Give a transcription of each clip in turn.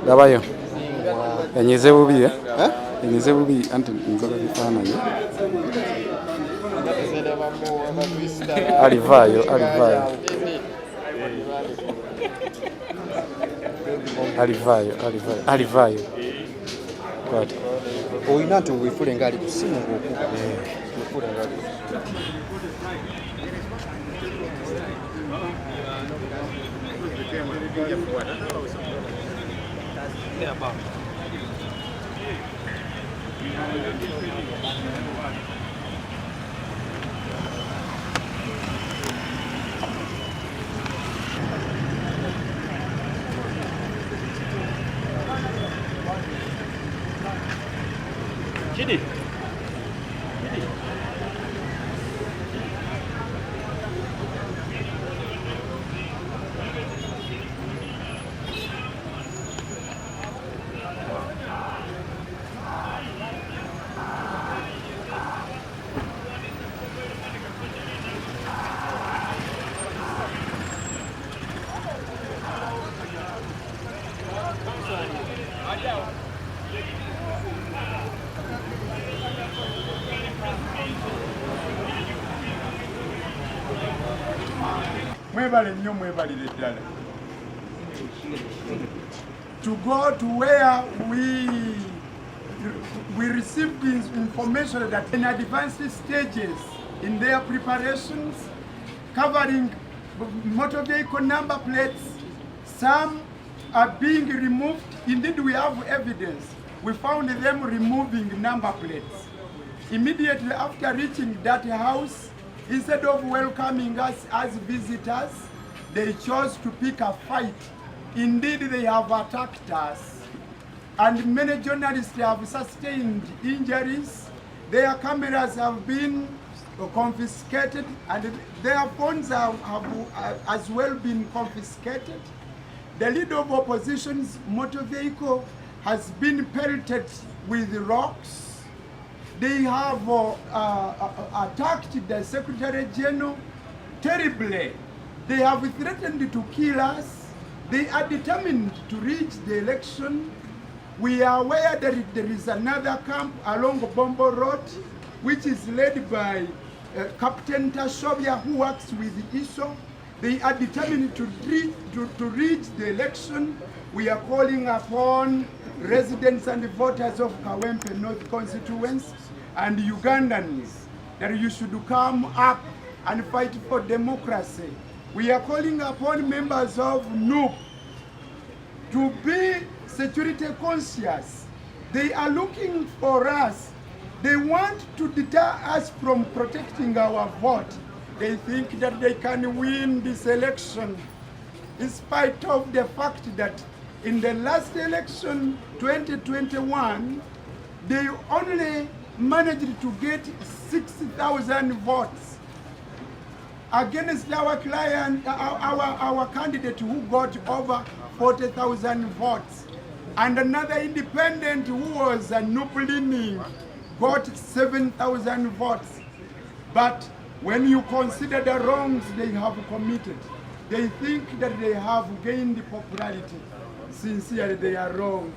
Labayo. Enyize bubi enyize bubi anti nzoka bifaananyi. Alivayo. Kwati. Oyina nti weefule ng'ali ku ssimu ng'okuba. Weefule ng'ali. Chidi. To go to where we received this information that in advanced stages in their preparations, covering motor vehicle number plates, some are being removed. Indeed, we have evidence. We found them removing number plates. Immediately after reaching that house, instead of welcoming us as visitors, they chose to pick a fight. Indeed, they have attacked us. And many journalists have sustained injuries. Their cameras have been confiscated, and their phones have as well been confiscated. The leader of opposition's motor vehicle has been pelted with rocks. They have attacked the Secretary General terribly. They have threatened to kill us. They are determined to reach the election. We are aware that there is another camp along Bombo Road, which is led by Captain Tashobia, who works with ISO. They are determined to reach the election. We are calling upon residents and voters of Kawempe North constituency and Ugandans that you should come up and fight for democracy. We are calling upon members of NUP to be security conscious. They are looking for us. They want to deter us from protecting our vote. They think that they can win this election in spite of the fact that in the last election, 2021, they only managed to get 60,000 votes against our client, our candidate who got over 40,000 votes. And another independent who was a Nupulini got 7,000 votes. But when you consider the wrongs they have committed, they think that they have gained popularity. Sincerely, they are wrong.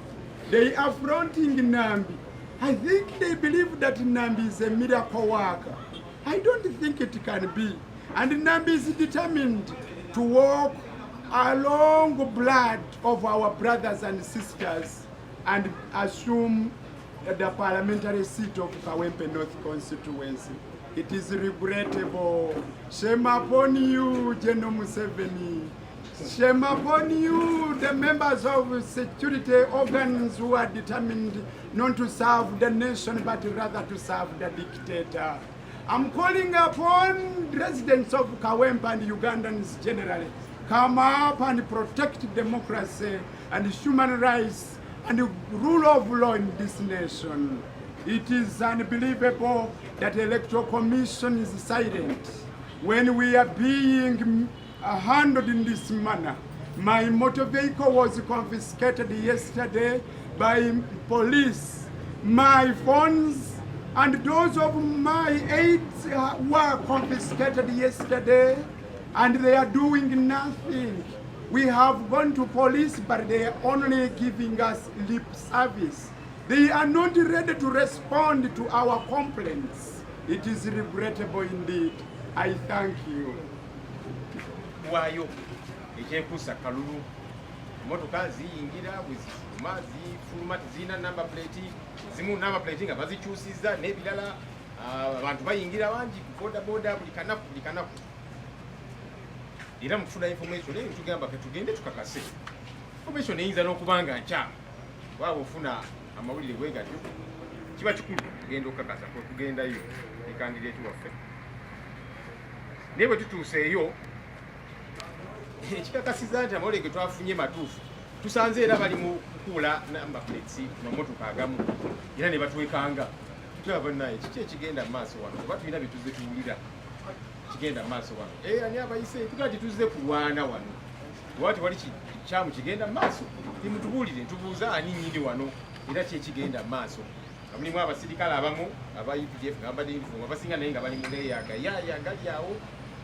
They are fronting Nambi. I think they believe that Nambi is a miracle worker. I don't think it can be. And Nambi is determined to walk along the blood of our brothers and sisters and assume the parliamentary seat of Kawempe North constituency. It is regrettable. Shame upon you, General Museveni. Shame upon you, the members of security organs who are determined not to serve the nation, but rather to serve the dictator. I'm calling upon residents of Kawempe and Ugandans generally, come up and protect democracy and human rights and the rule of law in this nation. It is unbelievable that the Electoral Commission is silent when we are being handled in this manner. My motor vehicle was confiscated yesterday by police. My phones and those of my aides were confiscated yesterday, and they are doing nothing. We have gone to police, but they are only giving us lip service. They are not ready to respond to our complaints. It is regrettable indeed. I thank you. Wayo, ekyekuusa kalulu. Motoka ziyingira bwezifuluma zifuluma tezirina number plate, zimu number plate nga bazikyusiza n'ebirala. Abantu bayingira bangi ku boda buli kanaku. Era mu kufuna information eyo tugamba tugende tukakase. Information eyinza n'okubanga nkyamu. Waba ofuna amawulire bwegatyo kiba kikulu tugenda okukakasa tugendayo ne candidate waffe. Naye bwe tutuuseeyo ekikakasiza nti amawulire ge twafunye matuufu tusanze era bali mu kukuula number plates mu mamotoka agamu era ne batwekanga. Tulaba naye kiki ekigenda mu maaso wano oba tulina bye tuzze tuwulira kigenda mu maaso wano. Ani abayise tukati tuzze kulwana wano wati wali kikyamu kigenda mu maaso timutubuulire ntubuuza ani nnyini wano era kyekigenda mu maaso. Mulimu abasirikale abamu aba UPDF nga bambadde uniform abasinga naye nga bali mu leeyaga gali awo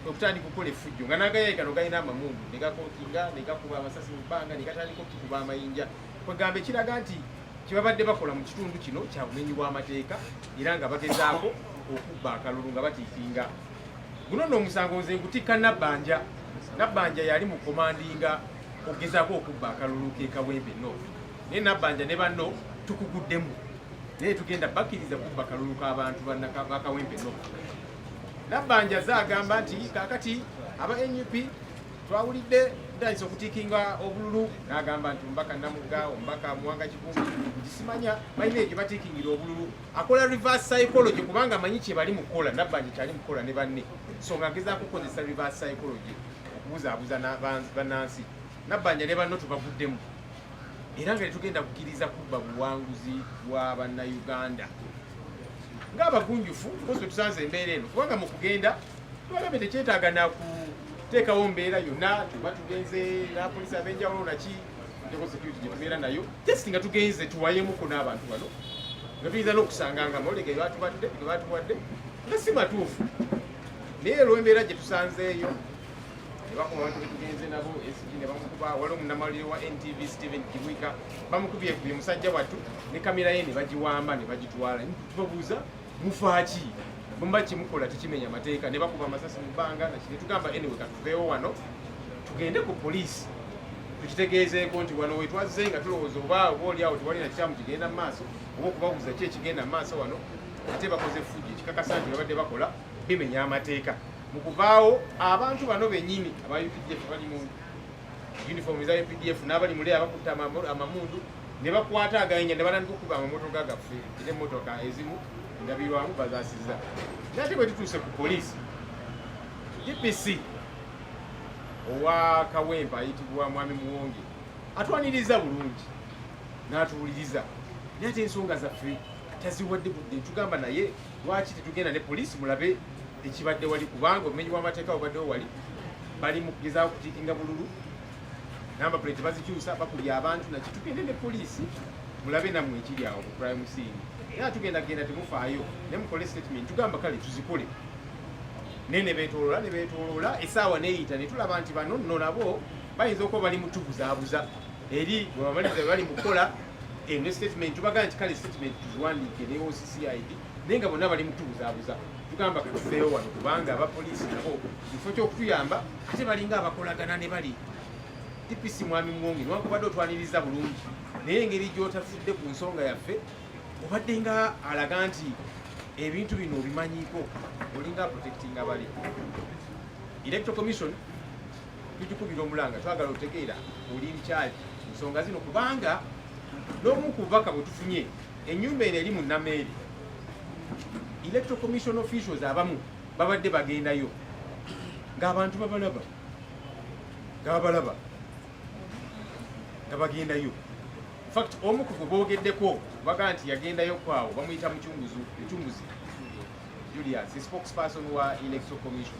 okutandika okukola effujjo nga n'agayayi gano galina amamundu ne gakookinga ne gakuba amasasi mu bbanga ne gatandika okukuba amayinja kwegamba ekiraga nti kibabadde bakola mu kitundu kino kya bumenyi bw'amateeka era nga bagezaako okubba akalulu nga batiikinga. Guno nno omusango nze ngutikka Nabbanja yali mu komandinga okugezaako okubba akalulu ke Kawempe North. Naye Nabbanja ne banno tukuguddemu naye tugenda bakkiriza kubba akalulu k'abantu ba Kawempe North. Nabbanja zaagamba nti kaakati aba NUP twawulidde ntandise okutiikinga obululu n'agamba nti omubaka Namugga omubaka Muwanga Kivumbi gisimanya balina egye batiikingira obululu akola reverse psychology kubanga amanyi kye bali mu kukola. Nabbanja kyali mu kukola ne banne so nga agezaako okukozesa reverse psychology okubuzaabuza bannansi. Nabbanja ne banno tubaguddemu era nga tugenda kukkiriza kubba buwanguzi bwa bannayuganda ng'abagunjufu kukoze tusanze embeera eno kubanga mu kugenda twalabe tekyetaaga nakuteekawo mbeera yonna tuba tugenze napoliisi ab'enjawulo naki nteko security gye tubeera nayo just nga tugenze tuwayemuko n'abantu bano nga tuyinza n'okusanga nga amawulire ge batuwadde nga si matuufu naye olw'embeera gye tusanzeeyo ne bakuma abantu be tugenze nabo SG ne bamukuba waliwo munnamawulire wa NTV Stephen Kibuika bamukubyekubye musajja wattu ne kamera ye ne bagiwamba ne bagitwala tubabuuza mufaaki mumba kimukola tekimenya mateeka ne bakuba amasasi mu bbanga nakine tugamba anyway katuveewo wano tugende ku poliisi tukitegeezeeko nti wano wetwazze nga tulowooza oba oliawo tewalina kikyamu kigenda mu maaso oba okubabuuza ki ekigenda mu maaso wano ate bakoze effujjo ekikakasa nti babadde bakola bimenya amateeka. Mu kuvaawo abantu bano bennyini aba UPDF bali mu uniform za UPDF n'abali mu leeya bakutte amamundu ne bakwata agayinja ne batandika okukuba amamotoka gaffe era emmotoka ezimu ndabirwamu bazaasizza. Naye ate bwe tutuuse ku poliisi DPC owa Kawempe ayitibwa Mwami Muwonge atwaniriza bulungi n'atuwuliriza naye ate ensonga zaffe taziwadde budde tugamba naye lwaki tetugenda ne poliisi mulabe ekibadde wali kubanga obumenyi bw'amateeka bubaddewo wali bali mu kugezaako kutiikinga bululu namba plate bazikyusa bakubya abantu naki tugende ne poliisi mulabe nammwe ekiri awo ku crime scene era tugendagenda temufaayo ne mukole statement tugamba kale tuzikole naye ne beetooloola essaawa neeyita ne tulaba nti bano nno nabo bayinza okuba bali mu tubuzaabuza eri bwe bamaliriza bwe bali mu kukola ne statement tubagaa nti kale statement tuziwandiike ne OCCID naye nga bonna bali mu tubuzaabuza tugamba katufeewo wano kubanga abapoliisi nabo kifo ky'okutuyamba ate balinga abakolagana ne bali DPC Mwami Muwonge newankubadde otwaniriza bulungi naye engeri gy'otafudde ku nsonga yaffe obadde nga alaga nti ebintu bino obimanyiiko olinga protecting abali. Electoral Commission tugikubira omulanga twagala otegeera oli nkyali nsonga zino kubanga n'omu ku bubaka bwe tufunye ennyumba eno eri mu Nameeri Electoral Commission officials abamu babadde bagendayo ng'abantu babalaba nga bagendayo. In fact omu ku gwe boogeddeko baga nti yagendayo kwawo bamuyita mucunguzi Julius spokesperson wa Electoral Commission.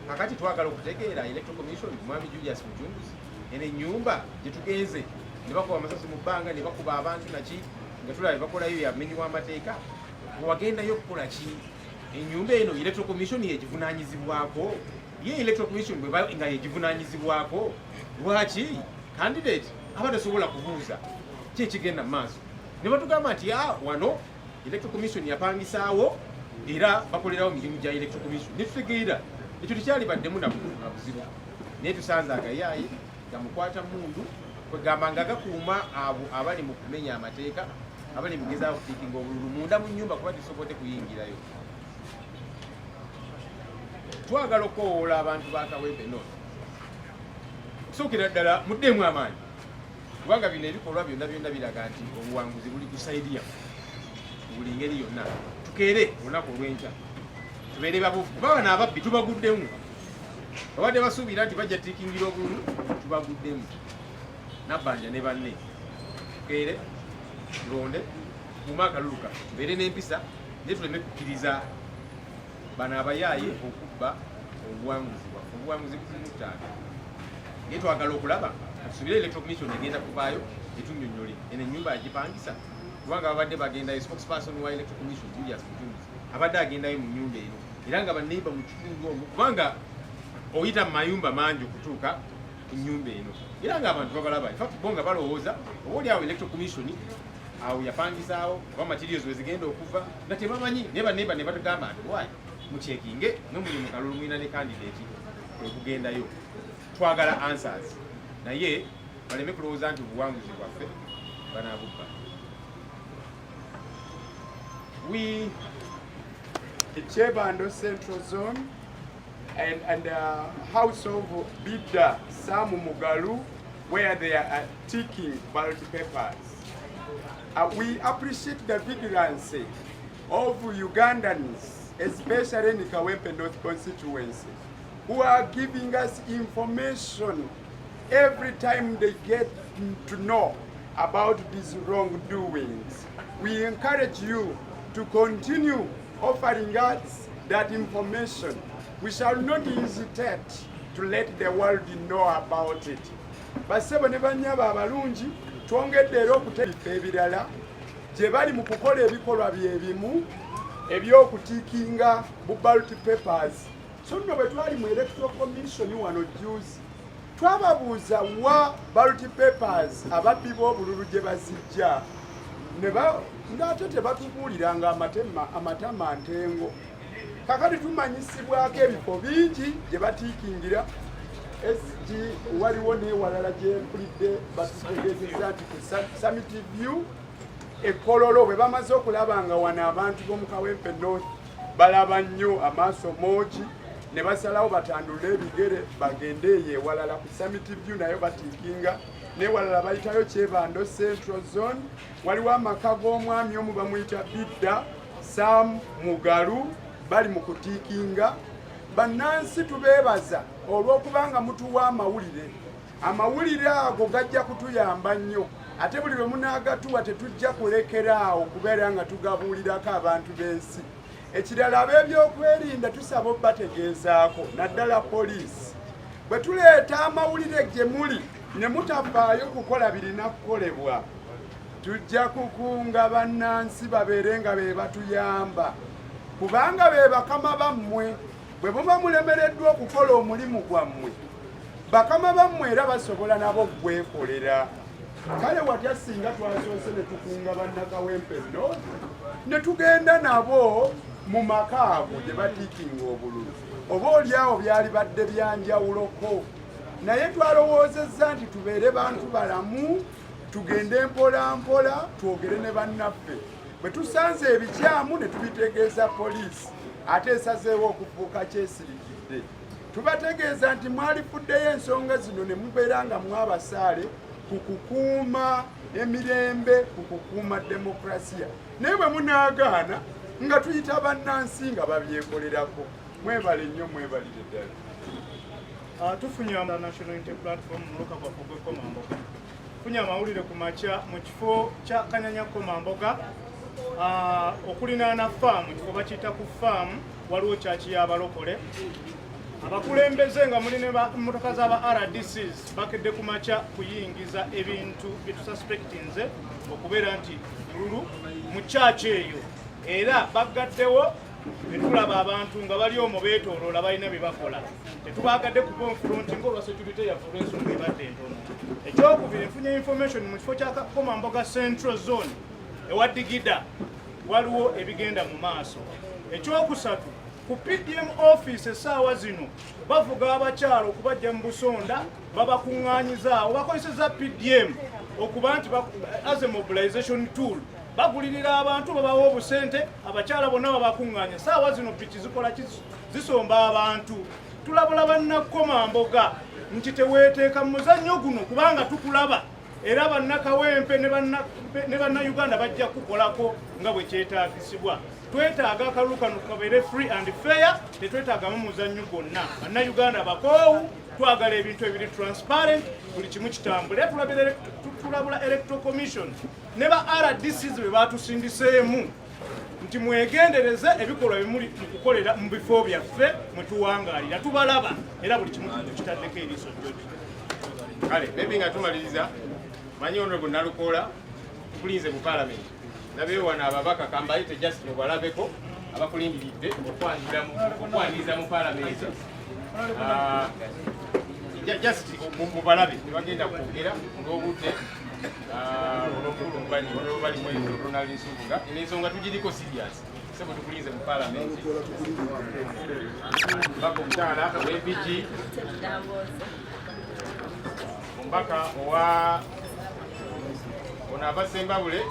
Kakati twagala okutegeera Electoral Commission Mwami Julius Mucunguzi ene ennyumba gye tugenze ne bakuba amasasi mu bbanga ne bakuba abantu naki nga tulaba bakolayo yamenyi w'amateeka wagendayo okukola ki? Ennyumba eno Electoral Commission yegivunaanyizibwako ye electoral commission bwe nga yegivunanyizibwako lwaki candidate aba tasobola kubuuza ki ekigenda mu maaso ne batugamba nti wano electoral commission yapangisaawo era bakolerawo mirimu gya electoral commission ne tutegeera ekyo tekyalibaddemu na buzibu naye tusanze agayaayi gamukwata mundu kwegamba nga gakuuma abo abali mu kumenya amateeka abali mugezaawo kutiikinga obululu munda mu nnyumba kuba tisobodde kuyingirayo. Twagala okwowola abantu ba Kawempe North okusookera ddala muddeemu amaanyi kubanga bino ebikolwa byonna biraga nti obuwanguzi buli ku saidi yaffe buli ngeri yonna. Tukeere olunaku olw'enkya tubeere babuufu kuba bano ababbi tubaguddemu babadde basuubira nti bajja tiikingira obululu tubaguddemu Nabbanja ne banne. Tukeere tulonde tukuume akalulu kaffe tubeere n'empisa naye tuleme kukkiriza bano abayaaye okubba obuwanguzi bwaffe. Obuwanguzi butumutaaga naye twagala okulaba tusuubire electoral commission egenda kuvaayo etunnyonnyole eno ennyumba yagipangisa kubanga babadde bagenda spokesperson wa electoral commission Julius Mutunzi abadde agendayo mu nnyumba eno era nga baneiba mu kitundu omwo kubanga oyita mu mayumba mangi okutuuka ennyumba eno era nga abantu babalaba infact bo nga balowooza obaoli awo electoral commission awo yapangisaawo oba materials we zigenda okuva nga tebamanyi naye baneiba ne batugamba nti wayi mucekinge ne muli mu kalulu mwina ne candidate okugendayo. Twagala answers naye baleme kulowooza nti obuwanguzi bwaffe banaabubba. Chebando Central Zone and House of Bidda Samu Mugalu, where they are taking ballot papers. We appreciate the vigilance of Ugandans, especially in the Kawempe North constituency, who are giving us information every time they get to know about these wrongdoings. We encourage you to continue offering us that information. We shall not hesitate to let the world know about it. Basebo ne banyaba abalungi twongedde era okuteeka ebirala gye bali mu kukola ebikolwa byebimu eby'okutiikinga bu ballot papers. So nno bwe twali mu electoral commission wano juzi twababuuza wa ballot papers ababbi b'obululu gye bazijja ng'ate tebatubuuliranga amatama ntengo. Kakati tumanyisibwako ebifo bingi gye batiikingira. SG waliwo n'ewalala gye mpulidde batutegeezezza nti ku Summit View Ekololo bwe bamaze okulaba nga wano abantu b'omu Kawempe North balaba nnyo amaaso moogi ne basalawo batandule ebigere bagende eyo ewalala ku Summit View nayo batiikinga. N'ewalala bayitayo Chebando Central Zone waliwo amaka g'omwami omu bamuyita Bidda Sam Mugalu bali mu kutiikinga. Bannansi tubeebaza olw'okubanga mutuwa amawulire. Amawulire ago gajja kutuyamba nnyo ate buli lwe munaagatuwa tetujja kulekeraawo kubeera nga tugabuulirako abantu b'ensi. Ekirala ab'ebyokwerinda tusaba obbategeezaako naddala poliisi bwe tuleeta amawulire gye muli ne mutafaayo kukola birina kukolebwa tujja kukunga bannansi babeere nga be batuyamba kubanga be bakama bammwe. Bwe muba mulemereddwa okukola omulimu gwammwe bakama bammwe era basobola nabo gwekolera. Kale watya singa twasoose ne tukunga bannakawempe North ne tugenda nabo mu maka ago gye batiikinga obululu oba oliawo byali badde byanjawuloko naye twalowoozezza nti tubeere bantu balamu tugende mpola mpola twogere ne bannaffe. Bwe tusanze ebikyamu ne tubitegeeza poliisi ate esazeewo okufuuka kyesirikidde. Tubategeeza nti mwalifuddeyo ensonga zino ne mubeera nga mwabasaale ku kukuuma emirembe ku kukuuma demokrasiya. Naye bwe munaagaana nga tuyita bannansi nga babyekolerako. Mwebale nnyo mwebalire ddala. Tufunye National Unity Platform mu luka gwaffe gw'Ekomamboga. Tufunye amawulire ku makya mu kifo kya Kanyanya Komamboga okulinaana faamu kifo bakiyita ku faamu waliwo kyaki y'abalokole. Abakulembeze nga muli ne emmotoka z'aba RDCs bakedde ku makya kuyingiza ebintu bye tususpectinze okubeera nti bululu mu kyaki eyo era bagaddewo ne tulaba abantu nga bali omwo beetooloola balina bye bakola tetubaagadde ku confronti ng'olwa security yaffe olw'ensonga ebadde entono. Ekyokubiri, nfunye information mu kifo kya Komamboga Central Zone ewa Digida waliwo ebigenda mu maaso. Ekyokusatu, ku PDM office essaawa zino bavuga abakyala okubajja mu Busonda babakuŋŋaanyizaawo bakozeseza PDM okuba nti as a mobilization tool bagulirira abantu babawa obusente abakyala bonna babakuŋŋaanya. Essaawa zino piki zikola zisomba abantu. Tulabula bannakomamboga nti teweeteeka mu muzannyo guno kubanga tukulaba era bannakawempe ne bannayuganda bajja kukolako nga bwe kyetaagisibwa. Twetaaga akalulu kano kabeere free and fair, tetwetaagamu muzannyo gwonna. Bannayuganda bakoowu, twagala ebintu ebiri transparent, buli kimu kitambule. Tulabula Electoral Commission ne ba RDCs be batusindiseemu nti mwegendereze ebikolwa bimuli mukukolera mu bifo byaffe mwe tuwangaalira. Tubalaba era buli kimu kitaddeko eriiso jjoji. Kale, bebi nga tumaliriza, manyi Honorable Nalukoola tukulinze mu Parliament. Nabeewo wano ababaka kambayite Justin obalabeko abakulindiridde okwaniriza mu Parliament. Justin mubalabe tebagenda kwogera ng'obudde balimu Ronald Nsubuga. Ensonga tugiriko serious. Sebo tukulinze mu Parliament. Bako omukyala w'MPG ombaka owa ono abasembabule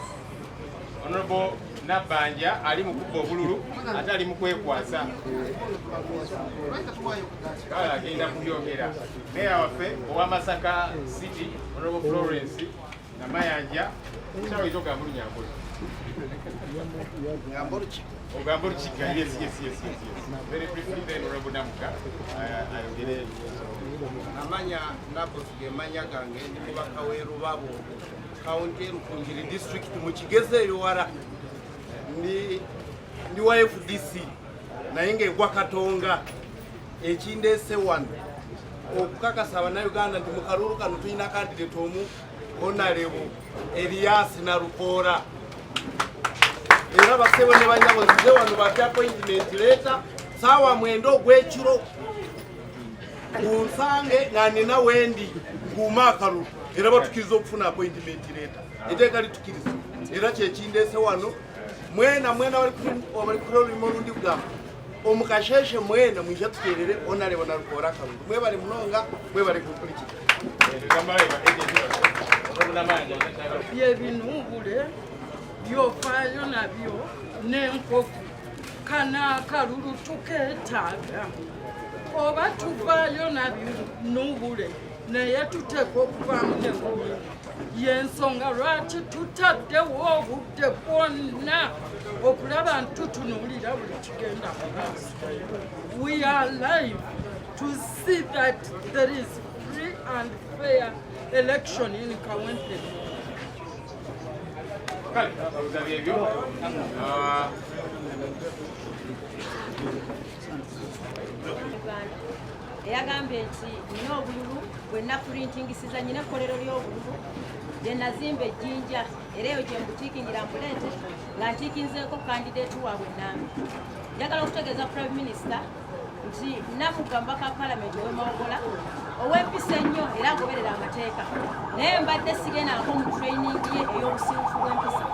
Honorable Nabbanja ali mu kubba obululu ate ali mu kwekwasa. Kale agenda kubyogera. Meya waffe owa Masaka City Honorable Florence Namayanja kyawita ogamba Lunyambulu. Ogamba Lukiga. Yes. Very briefly then Honorable Namuka ayogere. Amanya nabuge manya gange ndi mubaka w'Erubabo county Rukungiri district mu Kigezeyo wara ndi wa FDC naye ng'egwa Katonga ekindeese wano okukakasa Abannayuganda nti mu kalulu kano tulina candidate omu Honorable Elias Nalukoola era basebo ne banyabo nzize wano bati appointment letter saawa 9 ogw'ekiro unsange nga nina wendi nguma akalulu era batukiriza okufuna appointment letter eteeka litukiriza era kyekindeese wano mwena wali kulolimo olundi kugamba omukasheshe mwena mwijja tuterere Honorable Nalukoola akalulu mwebale munonga mwebale kumpuliki byebinubule byofaayo nabyo n'enkofu kana akalulu tukeetaaga oba tuvaayo nabinubule naye tuteeka okuvaamu n'enkofu y'ensonga lwaki tutaddewo obudde bwonna okulaba nti tutunuulira buli kigenda mu maaso. We are live to see that there is free and fair election in Kawempe. Kale, ebyo eyagambye nti nina obululu bwe napurintingisiza nyina ekkolero ly'obululu gye nazimba ejjinja era eyo gye mbutiikingira mbuleete nga ntiikinzeeko kandideeti waabwe nange. Njagala okutegeeza Prime Minister nti namugamba ka Parliament ow'Emawogola ow'empisa ennyo era agoberera amateeka naye mbadde sigendaako mu training ye ey'obusirufu bw'empisa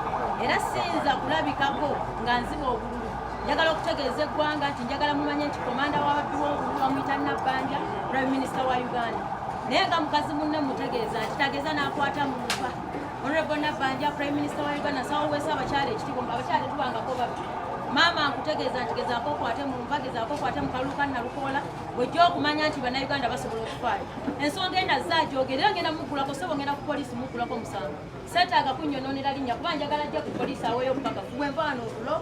era siyinza kulabikako nga nziba obululu. Njagala okutegeeza eggwanga nti njagala mumanye nti komanda w'ababbi w'obululu bamuyita Nabbanja Prime Minister wa Uganda naye nga mukazi munne mutegeeza nti tageeza n'akwata mu lupa. Honorable Nabbanja Prime Minister wa Uganda sawoweesa abakyala ekitiibwa abakyala tubangako babbi. Maama nkutegeeza nti gezaako okwate mu nva gezaako okwate mu kalulu ka Nalukoola bw'ojja okumanya nti Bannayuganda basobola okufaayo. Ensonga endazza agyogera era ngenda muggulako ssebo ngenda ku poliisi muggulako musango. Seetaaga kunnyonoonera linnya kuba njagala ajja ku poliisi aweeyo obukakafu bwe nva wano otulo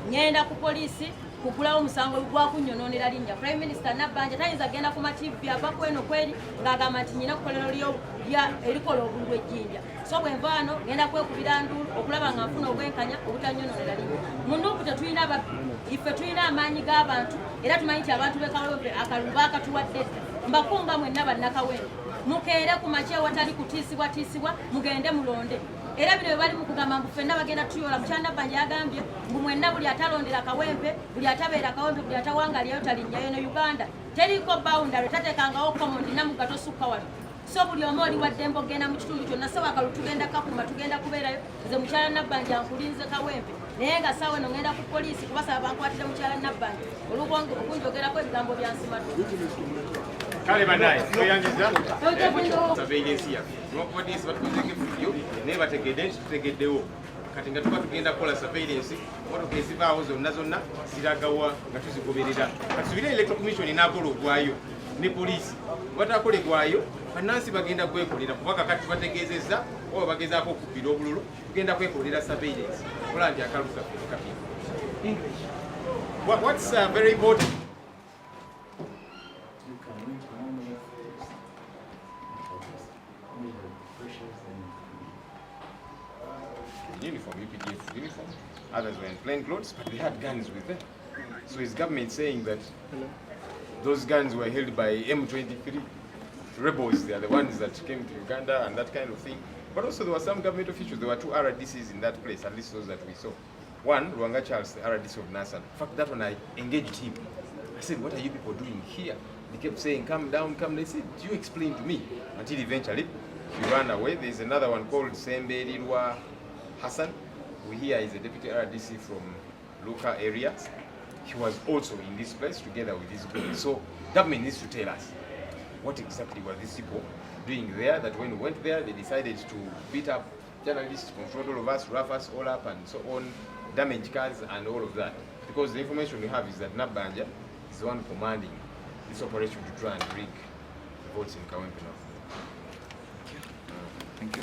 ngenda ku poliisi kugulawo omusango gwa kunnyonoonera linnya. Prime Minister Nabbanja tayinza genda ku mativi ava kweno kweri ng'agamba nti nyina kukolero erikola obululu ejjinja. So bwe nva wano ngenda kwekubira nduulu okulaba nga nfuna obwenkanya obutanyonoonera linnya. Mu nduuku tetulina babbi, iffe tulina amaanyi g'abantu era tumanyi nti abantu b'Ekawempe akalulu baakatuwadde dda. Mbakunga mwenna bannakawempe mukeere ku makya ewatali kutiisibwatiisibwa mugende mulonde. era bino bali mu kugamba mbu ffenna bagenda tuyola mukyala Nabbanja yagambye mbu mwenna buli atalondera Kawempe buli atabeera Kawempe buli atawangalyayo talinnyayo ne Uganda teriko boundary tateekangawo command namuga tosukka wano so buli omu oli wadde mbogenda mu kitundu kyonna sewakalu tugenda kakuma tugenda kubeerayo nze mukyala Nabbanja nkulinze Kawempe naye nga saawa eno ngenda ku poliisi kubasaba bankwatire mukyala Nabbanja okunjogerako ebigambo byansimatu kale banaye tweyangiza surveillance yaffe newakubaddesi batukozeko evidiyo naye bategedde nti tutegeddewo kati nga tuba tugenda kukola surveillance motoka ezivaawo zonna ziragawa nga tuzigoberera katusubire electoral commission enaakola ogwayo ne poliisi batakolegwayo bannansi bagenda kwekolera kubaka kati bategeezezza oba bagezaako okubbira obululu tugenda kwekolera surveillance kola nti akalu kaffe kapya what's very important uniform, UPDF uniform. Others were in plain clothes, but they had guns with them. So his government saying that those guns were held by M23 rebels. They are the ones that came to Uganda and that kind of thing. But also there were some government officials. There were 2 RDCs in that place, at least those that we saw. One, Luanga Charles, the RDC of Nasan. In fact, that one I engaged him. I said, what are you people doing here? They kept saying, come down, come. They said, you explain to me. Until eventually, he ran away. There's another one called Sembe Lilwa Hassan, who here is a deputy RDC from local areas. He was also in this place together with his group. So government needs to tell us what exactly were these people doing there, that when we went there, they decided to beat up journalists, confront all of us, rough us all up and so on, damage cars and all of that. Because the information we have is that Nabbanja is the one commanding this operation to try and rig the votes in Kawempe North. Thank you.